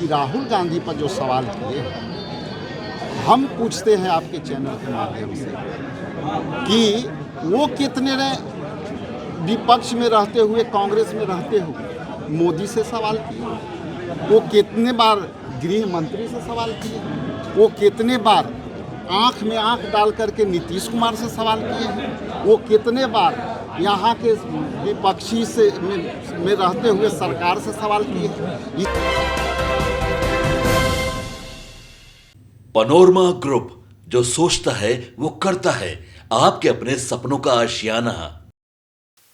कि राहुल गांधी पर जो सवाल किए हैं, हम पूछते हैं आपके चैनल के माध्यम से कि वो कितने ने विपक्ष में रहते हुए, कांग्रेस में रहते हुए मोदी से सवाल किए, वो कितने बार गृह मंत्री से सवाल किए, वो कितने बार आंख में आंख डाल करके नीतीश कुमार से सवाल किए हैं, वो कितने बार यहाँ के विपक्षी से में रहते हुए सरकार से सवाल किए हैं। पनोरमा ग्रुप, जो सोचता है वो करता है। आपके अपने सपनों का आशियाना।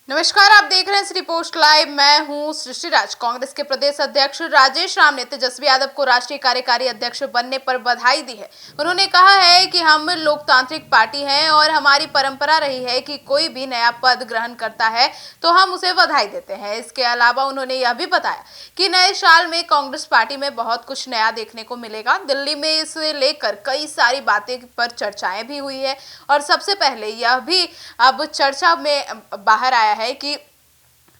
नमस्कार, आप देख रहे हैं सिटी पोस्ट लाइव। मैं हूं सृष्टि राज। कांग्रेस के प्रदेश अध्यक्ष राजेश राम ने तेजस्वी यादव को राष्ट्रीय कार्यकारी अध्यक्ष बनने पर बधाई दी है। उन्होंने कहा है कि हम लोकतांत्रिक पार्टी हैं और हमारी परंपरा रही है कि कोई भी नया पद ग्रहण करता है तो हम उसे बधाई देते हैं। इसके अलावा उन्होंने यह भी बताया कि नए साल में कांग्रेस पार्टी में बहुत कुछ नया देखने को मिलेगा। दिल्ली में इसे लेकर कई सारी बातें पर चर्चाएं भी हुई है और सबसे पहले यह भी अब चर्चा में बाहर आया है कि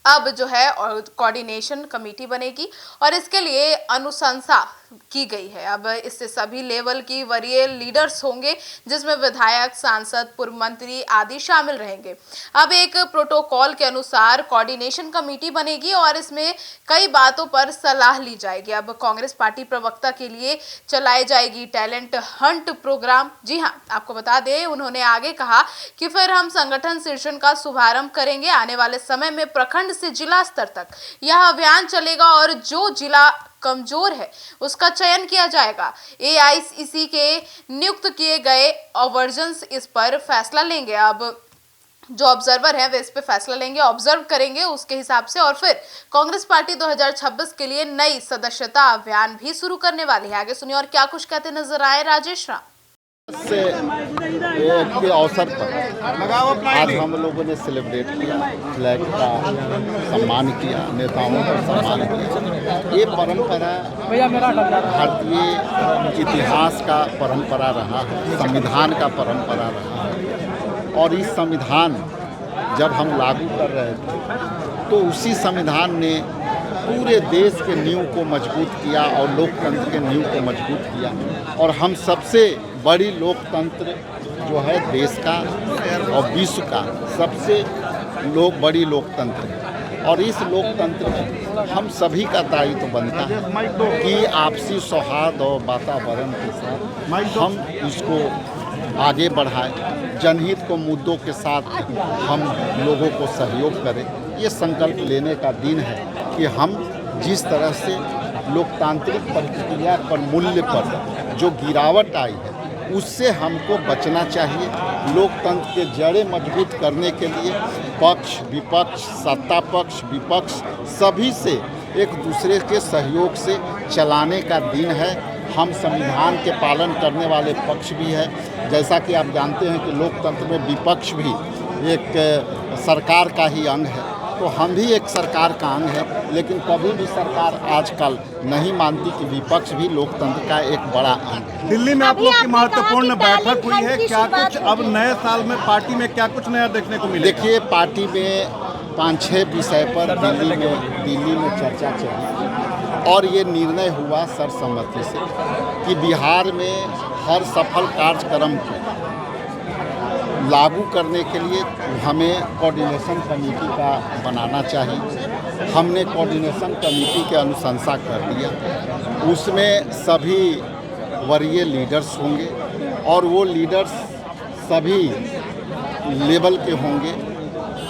अब जो है कोऑर्डिनेशन कमेटी बनेगी और इसके लिए अनुशंसा की गई है। अब इससे सभी लेवल की वरीय लीडर्स होंगे, जिसमें विधायक, सांसद, पूर्व मंत्री आदि शामिल रहेंगे। अब एक प्रोटोकॉल के अनुसार कोऑर्डिनेशन कमेटी बनेगी और इसमें कई बातों पर सलाह ली जाएगी। अब कांग्रेस पार्टी प्रवक्ता के लिए चलाई जाएगी टैलेंट हंट प्रोग्राम। जी हाँ, आपको बता दें, उन्होंने आगे कहा कि फिर हम संगठन सृजन का शुभारंभ करेंगे। आने वाले समय में प्रखंड से जिला स्तर तक यह अभियान चलेगा और जो जिला कमजोर है उसका चयन किया जाएगा। एआईसीसी के नियुक्त किए गए ऑब्जर्वर्स इस पर फैसला लेंगे। अब जो ऑब्जर्वर हैं वे इस पे फैसला लेंगे, ऑब्जर्व करेंगे उसके हिसाब से, और फिर कांग्रेस पार्टी 2026 के लिए नई सदस्यता अभियान भी शुरू करने वाली है। आगे सुनिए और क्या कुछ कहते नजर आए राजेश राम। के अवसर पर आज हम लोगों ने सेलिब्रेट किया, फ्लैग का सम्मान किया, नेताओं का सम्मान किया। ये परंपरा भारतीय इतिहास का परंपरा रहा है, संविधान का परंपरा रहा है। और इस संविधान जब हम लागू कर रहे थे तो उसी संविधान ने पूरे देश के नींव को मजबूत किया और लोकतंत्र के नींव को मजबूत किया। और हम सबसे बड़ी लोकतंत्र जो है देश का और विश्व का सबसे बड़ी लोकतंत्र है। और इस लोकतंत्र में हम सभी का दायित्व बनता है कि आपसी सौहार्द और वातावरण के साथ हम इसको आगे बढ़ाएं, जनहित को मुद्दों के साथ हम लोगों को सहयोग करें। ये संकल्प लेने का दिन है कि हम जिस तरह से लोकतांत्रिक प्रक्रिया पर मूल्य पर जो गिरावट आई है उससे हमको बचना चाहिए। लोकतंत्र के जड़ें मजबूत करने के लिए पक्ष विपक्ष, सत्ता पक्ष विपक्ष सभी से एक दूसरे के सहयोग से चलाने का दिन है। हम संविधान के पालन करने वाले पक्ष भी है। जैसा कि आप जानते हैं कि लोकतंत्र में विपक्ष भी एक सरकार का ही अंग है, तो हम भी एक सरकार का अंग है। लेकिन कभी भी सरकार आजकल नहीं मानती कि विपक्ष भी लोकतंत्र का एक बड़ा अंग है। दिल्ली में आप लोग की महत्वपूर्ण बैठक हुई है, क्या कुछ अब नए साल में पार्टी में क्या कुछ नया देखने को मिलेगा? देखिए, पार्टी में 5-6 विषय पर दिल्ली में चर्चा चली और ये निर्णय हुआ सर्वसम्मति से कि बिहार में हर सफल कार्यक्रम को लागू करने के लिए हमें कोऑर्डिनेशन कमेटी का बनाना चाहिए। हमने कोऑर्डिनेशन कमेटी की अनुशंसा कर दिया। उसमें सभी वरीय लीडर्स होंगे और वो लीडर्स सभी लेवल के होंगे।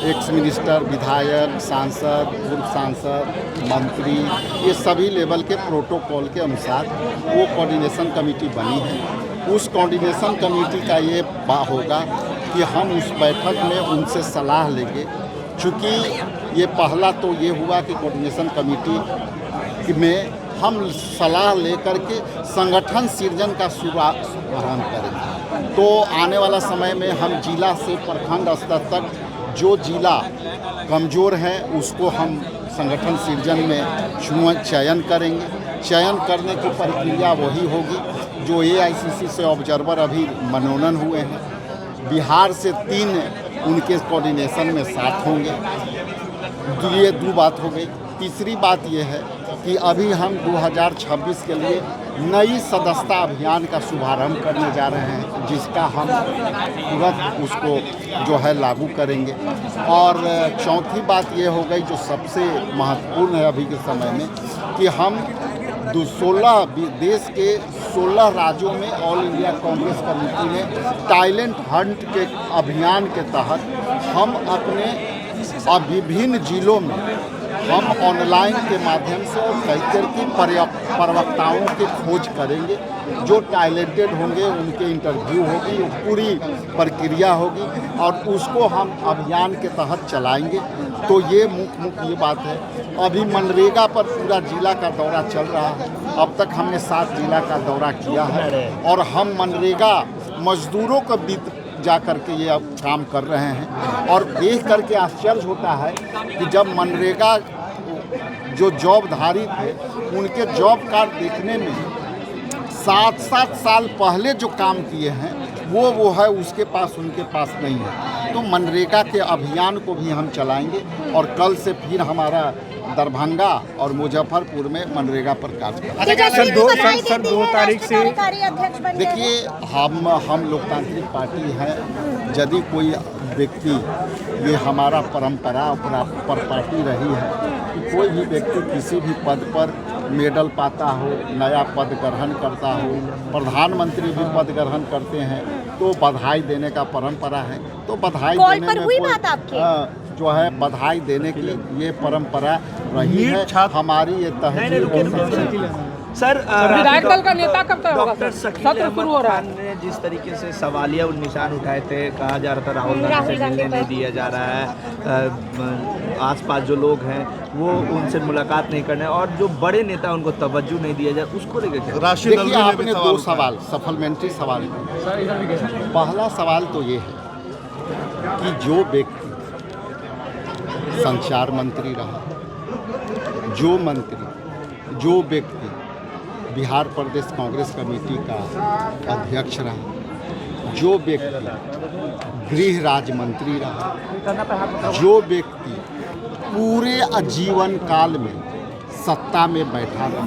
एक्स मिनिस्टर, विधायक, सांसद, पूर्व सांसद, मंत्री, ये सभी लेवल के प्रोटोकॉल के अनुसार वो कोऑर्डिनेशन कमेटी बनी है। उस कोऑर्डिनेशन कमेटी का ये होगा कि हम उस बैठक में उनसे सलाह लेंगे। चूँकि ये पहला तो ये हुआ कि कोऑर्डिनेशन कमेटी में हम सलाह लेकर के संगठन सृजन का शुभारंभ करेंगे। तो आने वाला समय में हम जिला से प्रखंड स्तर तक जो जिला कमज़ोर है उसको हम संगठन सृजन में चयन करेंगे। चयन करने की प्रक्रिया वही होगी जो एआईसीसी से ऑब्जर्वर अभी मनोनयन हुए हैं। बिहार से 3 उनके कोऑर्डिनेशन में 7 होंगे। ये 2 बात हो गई। तीसरी बात ये है कि अभी हम 2026 के लिए नई सदस्यता अभियान का शुभारंभ करने जा रहे हैं, जिसका हम तुरंत उसको जो है लागू करेंगे। और चौथी बात ये हो गई जो सबसे महत्वपूर्ण है अभी के समय में, कि हम 16 देश के 16 राज्यों में ऑल इंडिया कांग्रेस कमेटी ने टैलेंट हंट के अभियान के तहत हम अपने विभिन्न जिलों में हम ऑनलाइन के माध्यम से और कई की प्रवक्ताओं की खोज करेंगे। जो टैलेंटेड होंगे उनके इंटरव्यू होगी, वो पूरी प्रक्रिया होगी और उसको हम अभियान के तहत चलाएंगे। तो ये मुख्य बात है। अभी मनरेगा पर पूरा जिला का दौरा चल रहा है। अब तक हमने 7 जिला का दौरा किया है और हम मनरेगा मजदूरों को बीत जा कर के ये अब काम कर रहे हैं। और देख करके आश्चर्य होता है कि जब मनरेगा जो जॉबधारी थे उनके जॉब कार्ड देखने में 7-7 साल पहले जो काम किए हैं वो है उसके पास, उनके पास नहीं है। तो मनरेगा के अभियान को भी हम चलाएंगे और कल से फिर हमारा दरभंगा और मुजफ्फरपुर में मनरेगा पर कार्य करेंगे। सर 2 तारीख से देखिए, हम लोकतांत्रिक पार्टी हैं। यदि कोई व्यक्ति, ये हमारा परंपरा पर पार्टी रही है कि कोई भी व्यक्ति किसी भी पद पर मेडल पाता हो, नया पद ग्रहण करता हो, प्रधानमंत्री भी पद ग्रहण करते हैं तो बधाई देने का परंपरा है। तो बधाई देने में कोई जो है बधाई देने की ये परंपरा रही है। हमारी ये तहजीब। सर विधायक दल का नेता कब तक होगा? डॉक्टर सत्र शुरू हो रहा है ने जिस तरीके से सवालिया निशान उठाए थे, कहा जा रहा था राहुल गांधी से मिलने नहीं दिया जा रहा है, आसपास जो लोग हैं वो उनसे मुलाकात नहीं करने, और जो बड़े नेता उनको तवज्जो नहीं दिया जाए, उसको लेकर देखिए, आपने 2 सवाल सप्लीमेंट्री सवाल किए। पहला सवाल तो ये है कि जो व्यक्ति संचार मंत्री रहा, जो व्यक्ति बिहार प्रदेश कांग्रेस कमेटी का अध्यक्ष रहा, जो व्यक्ति गृह राज्य मंत्री रहा, जो व्यक्ति पूरे आजीवन काल में सत्ता में बैठा रहा,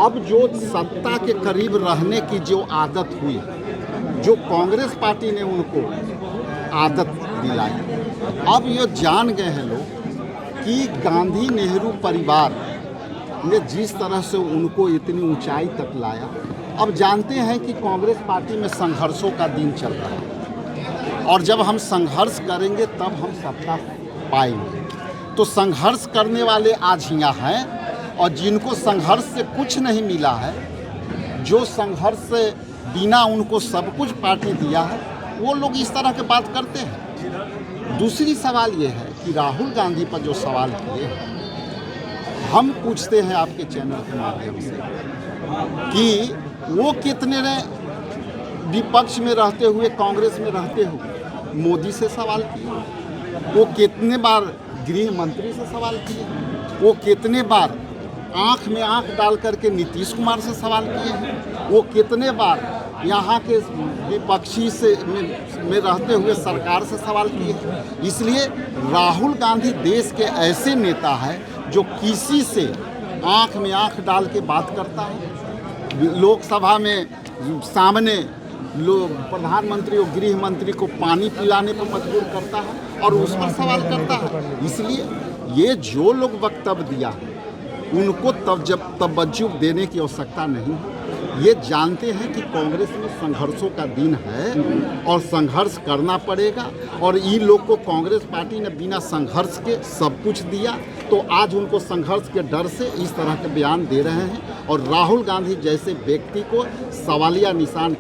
अब जो सत्ता के करीब रहने की जो आदत हुई, जो कांग्रेस पार्टी ने उनको आदत दिलाई, अब ये जान गए हैं लोग कि गांधी नेहरू परिवार ने जिस तरह से उनको इतनी ऊंचाई तक लाया, अब जानते हैं कि कांग्रेस पार्टी में संघर्षों का दिन चल रहा है और जब हम संघर्ष करेंगे तब हम सत्ता पाएंगे। तो संघर्ष करने वाले आज यहाँ हैं और जिनको संघर्ष से कुछ नहीं मिला है, जो संघर्ष से बिना उनको सब कुछ पार्टी दिया है, वो लोग इस तरह की बात करते हैं। दूसरी सवाल ये है कि राहुल गांधी पर जो सवाल किए हैं, हम पूछते हैं आपके चैनल के माध्यम से कि वो कितने ने विपक्ष में रहते हुए, कांग्रेस में रहते हुए मोदी से सवाल किए, वो कितने बार गृह मंत्री से सवाल किए, वो कितने बार आंख में आंख डाल करके नीतीश कुमार से सवाल किए हैं, वो कितने बार यहाँ के विपक्षी से में रहते हुए सरकार से सवाल किए। इसलिए राहुल गांधी देश के ऐसे नेता है जो किसी से आंख में आंख डाल के बात करता है। लोकसभा में सामने प्रधानमंत्री और गृह मंत्री को पानी पिलाने पर मजबूर करता है और उस पर सवाल करता है। इसलिए ये जो लोग वक्तव्य दिया है उनको तवज्जो देने की आवश्यकता नहीं है। ये जानते हैं कि कांग्रेस में संघर्षों का दिन है और संघर्ष करना पड़ेगा, और इन लोग को कांग्रेस पार्टी ने बिना संघर्ष के सब कुछ दिया, तो आज उनको संघर्ष के डर से इस तरह के बयान दे रहे हैं और राहुल गांधी जैसे व्यक्ति को सवालिया निशान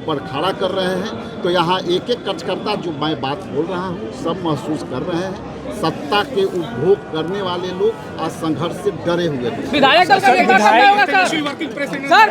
पर खड़ा कर रहे हैं। तो यहाँ एक एक कार्यकर्ता जो मैं बात बोल रहा हूँ सब महसूस कर रहे हैं। सत्ता के उपभोग करने वाले लोग आज संघर्ष से डरे हुए हैं। विधायक दल का नेता कब होगा सर?